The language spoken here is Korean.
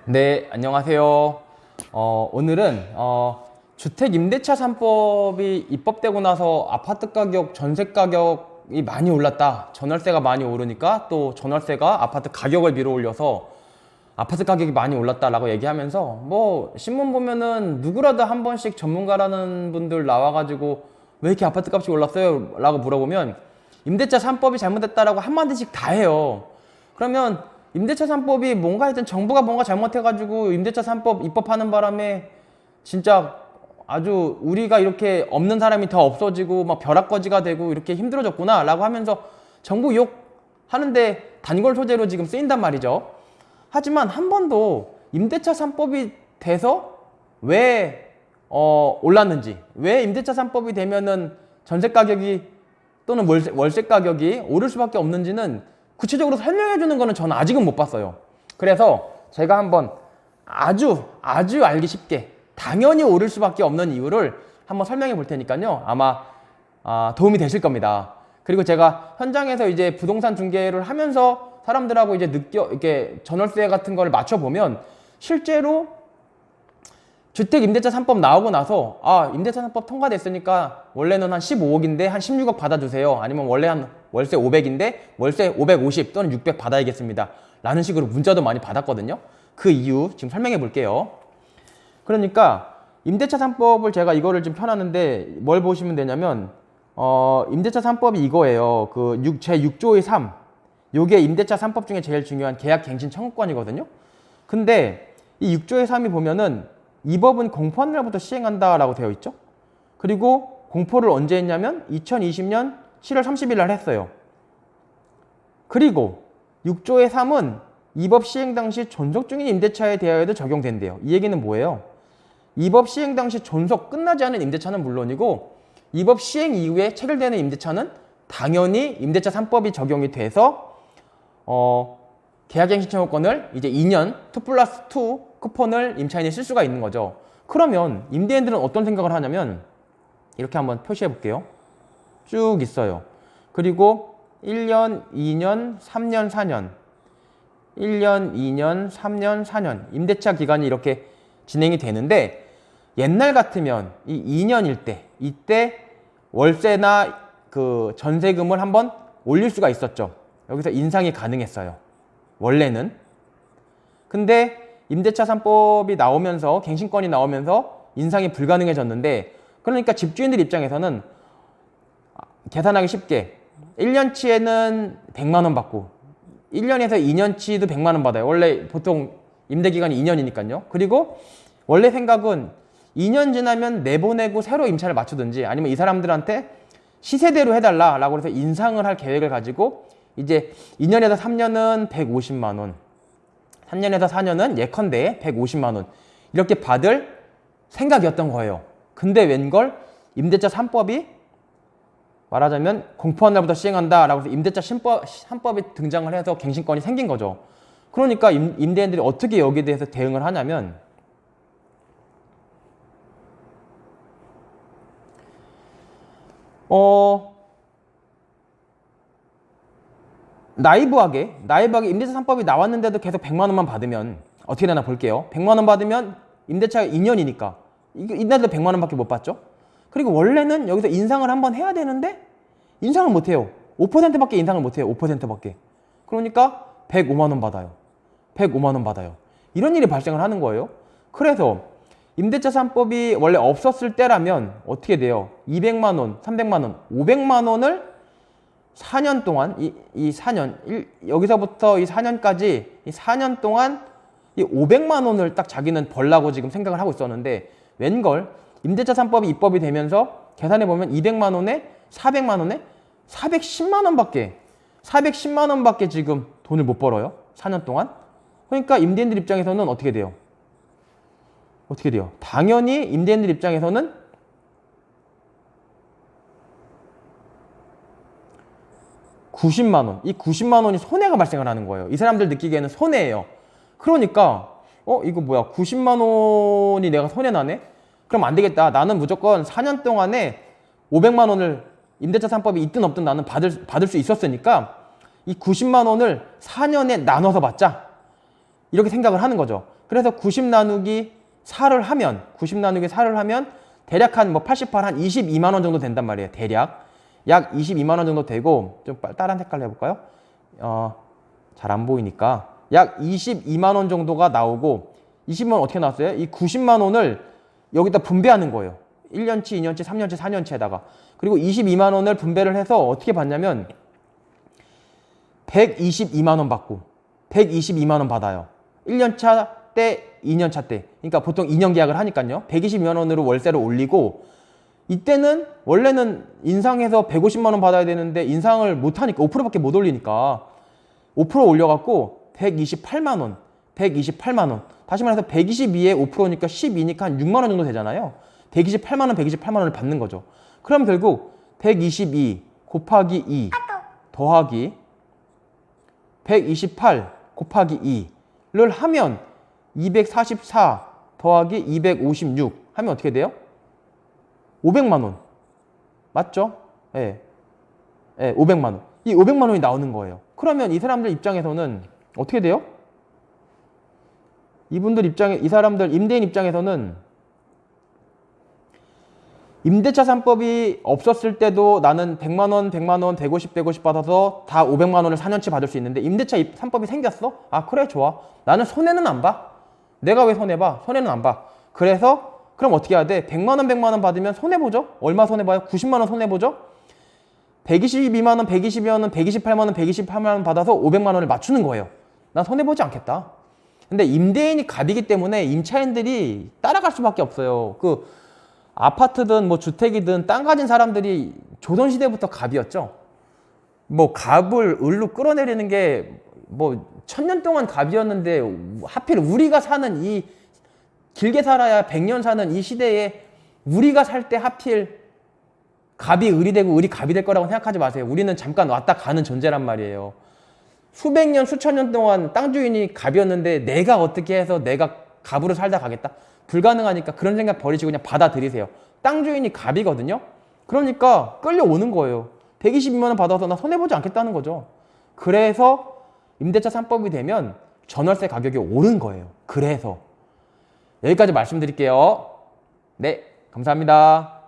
네, 안녕하세요. 오늘은 주택 임대차 3법이 입법되고 나서 아파트 가격, 전세 가격이 많이 올랐다. 전월세가 많이 오르니까 또 전월세가 아파트 가격을 밀어 올려서 아파트 가격이 많이 올랐다라고 얘기하면서 뭐 신문 보면은 누구라도 한 번씩 전문가라는 분들 나와가지고 왜 이렇게 아파트 값이 올랐어요? 라고 물어보면 임대차 3법이 잘못됐다라고 한마디씩 다 해요. 그러면 임대차 3법이 뭔가 하여튼 정부가 뭔가 잘못해가지고 임대차 3법 입법하는 바람에 진짜 아주 우리가 이렇게 없는 사람이 더 없어지고 막 벼락거지가 되고 이렇게 힘들어졌구나 라고 하면서 정부 욕하는데 단골 소재로 지금 쓰인단 말이죠. 하지만 한 번도 임대차 3법이 돼서 왜 올랐는지, 왜 임대차 3법이 되면은 전세 가격이 또는 월세 가격이 오를 수밖에 없는지는 구체적으로 설명해 주는 거는 저는 아직은 못 봤어요. 그래서 제가 한번 아주 알기 쉽게 당연히 오를 수밖에 없는 이유를 한번 설명해 볼 테니까요. 아마 도움이 되실 겁니다. 그리고 제가 현장에서 이제 부동산 중개를 하면서 사람들하고 이제 이렇게 전월세 같은 거를 맞춰보면 실제로 주택 임대차 3법 나오고 나서 임대차 3법 통과됐으니까 원래는 한 15억인데 한 16억 받아주세요. 아니면 원래 한 월세 500인데 월세 550 또는 600 받아야겠습니다. 라는 식으로 문자도 많이 받았거든요. 그 이유 지금 설명해 볼게요. 그러니까 임대차 3법을 제가 이거를 좀 펴놨는데 뭘 보시면 되냐면 임대차 3법이 이거예요. 제 6조의 3. 요게 임대차 3법 중에 제일 중요한 계약갱신 청구권이거든요. 근데 이 6조의 3이 보면은 이 법은 공포한 날부터 시행한다라고 되어 있죠. 그리고 공포를 언제 했냐면 2020년 7월 30일 날 했어요. 그리고 6조의 3은 이 법 시행 당시 존속 중인 임대차에 대하여도 적용된대요. 이 얘기는 뭐예요? 이 법 시행 당시 존속 끝나지 않은 임대차는 물론이고 이 법 시행 이후에 체결되는 임대차는 당연히 임대차 3법이 적용이 돼서 계약갱신 청구권을 이제 2년 2+2 쿠폰을 임차인이 쓸 수가 있는 거죠. 그러면 임대인들은 어떤 생각을 하냐면 이렇게 한번 표시해 볼게요. 쭉 있어요. 그리고 1년, 2년, 3년, 4년 1년, 2년, 3년, 4년 임대차 기간이 이렇게 진행이 되는데 옛날 같으면 이 2년일 때 이때 월세나 그 전세금을 한번 올릴 수가 있었죠. 여기서 인상이 가능했어요. 원래는. 근데 임대차 3법이 나오면서 갱신권이 나오면서 인상이 불가능해졌는데 그러니까 집주인들 입장에서는 계산하기 쉽게 1년치에는 100만 원 받고 1년에서 2년치도 100만 원 받아요. 원래 보통 임대기간이 2년이니까요. 그리고 원래 생각은 2년 지나면 내보내고 새로 임차를 맞추든지 아니면 이 사람들한테 시세대로 해달라라고 해서 인상을 할 계획을 가지고 이제 2년에서 3년은 150만 원 3년에서 4년은 예컨대 150만 원 이렇게 받을 생각이었던 거예요. 근데 웬걸 임대차 3법이 말하자면 공포한 날부터 시행한다라고 해서 임대차 3법이 등장을 해서 갱신권이 생긴 거죠. 그러니까 임대인들이 어떻게 여기에 대해서 대응을 하냐면 나이브하게 임대차 3법이 나왔는데도 계속 100만 원만 받으면 어떻게 되나 볼게요. 100만 원 받으면 임대차가 2년이니까 이날도 100만 원밖에 못 받죠. 그리고 원래는 여기서 인상을 한번 해야 되는데 인상을 못 해요. 5%밖에 인상을 못 해요. 5%밖에. 그러니까 105만 원 받아요. 105만 원 받아요. 이런 일이 발생을 하는 거예요. 그래서 임대차 3법이 원래 없었을 때라면 어떻게 돼요? 200만 원, 300만 원, 500만 원을 4년 동안 이 4년 여기서부터 이 4년까지 이 4년 동안 이 500만 원을 딱 자기는 벌라고 지금 생각을 하고 있었는데 웬걸 임대차 3법이 입법이 되면서 계산해 보면 200만 원에 400만 원에 410만 원밖에 지금 돈을 못 벌어요. 4년 동안. 그러니까 임대인들 입장에서는 어떻게 돼요? 당연히 임대인들 입장에서는 90만 원. 이 90만 원이 손해가 발생을 하는 거예요. 이 사람들 느끼기에는 손해예요. 그러니까 이거 뭐야? 90만 원이 내가 손해 나네? 그럼 안 되겠다. 나는 무조건 4년 동안에 500만 원을 임대차 3법이 있든 없든 나는 받을 수 있었으니까 이 90만 원을 4년에 나눠서 받자. 이렇게 생각을 하는 거죠. 그래서 90 나누기 4를 하면 대략 한 뭐 88, 한 22만 원 정도 된단 말이에요. 대략 약 22만 원 정도 되고, 좀 다른 색깔로 해볼까요? 잘 안 보이니까 약 22만 원 정도가 나오고, 20만 원 어떻게 나왔어요? 이 90만 원을 여기다 분배하는 거예요. 1년치, 2년치, 3년치, 4년치에다가. 그리고 22만 원을 분배를 해서 어떻게 받냐면 122만 원 받고 122만 원 받아요. 1년차 때, 2년차 때. 그러니까 보통 2년 계약을 하니까요. 122만 원으로 월세를 올리고, 이때는 원래는 인상해서 150만 원 받아야 되는데 인상을 못 하니까 5%밖에 못 올리니까 5% 올려갖고 128만 원. 다시 말해서 122에 5%니까 12니까 한 6만 원 정도 되잖아요. 128만 원을 받는 거죠. 그럼 결국 122 곱하기 2 더하기 128 곱하기 2를 하면 244 더하기 256 하면 어떻게 돼요? 500만 원. 맞죠? 예. 예, 500만 원. 이 500만 원이 나오는 거예요. 그러면 이 사람들 입장에서는 어떻게 돼요? 이 사람들 임대인 입장에서는 임대차 3법이 없었을 때도 나는 100만 원, 150 받아서 다 500만 원을 4년치 받을 수 있는데, 임대차 3법이 생겼어? 아, 그래, 좋아. 나는 손해는 안 봐. 내가 왜 손해봐? 손해는 안 봐. 그래서 그럼 어떻게 해야 돼? 100만 원 받으면 손해보죠? 얼마 손해봐요? 90만 원 손해보죠? 122만 원, 122만 원, 128만 원 받아서 500만 원을 맞추는 거예요. 난 손해보지 않겠다. 근데 임대인이 갑이기 때문에 임차인들이 따라갈 수밖에 없어요. 그 아파트든 뭐 주택이든 땅 가진 사람들이 조선시대부터 갑이었죠. 뭐 갑을 을로 끌어내리는 게 뭐 1000년 동안 갑이었는데, 하필 우리가 사는 이 길게 살아야 100년 사는 이 시대에 우리가 살 때 하필 갑이 을이 되고 을이 갑이 될 거라고 생각하지 마세요. 우리는 잠깐 왔다 가는 존재란 말이에요. 수백 년, 수천 년 동안 땅 주인이 갑이었는데 내가 어떻게 해서 내가 갑으로 살다 가겠다? 불가능하니까 그런 생각 버리시고 그냥 받아들이세요. 땅 주인이 갑이거든요. 그러니까 끌려오는 거예요. 122만 원 받아서 나 손해보지 않겠다는 거죠. 그래서 임대차 3법이 되면 전월세 가격이 오른 거예요. 그래서 여기까지 말씀드릴게요. 네, 감사합니다.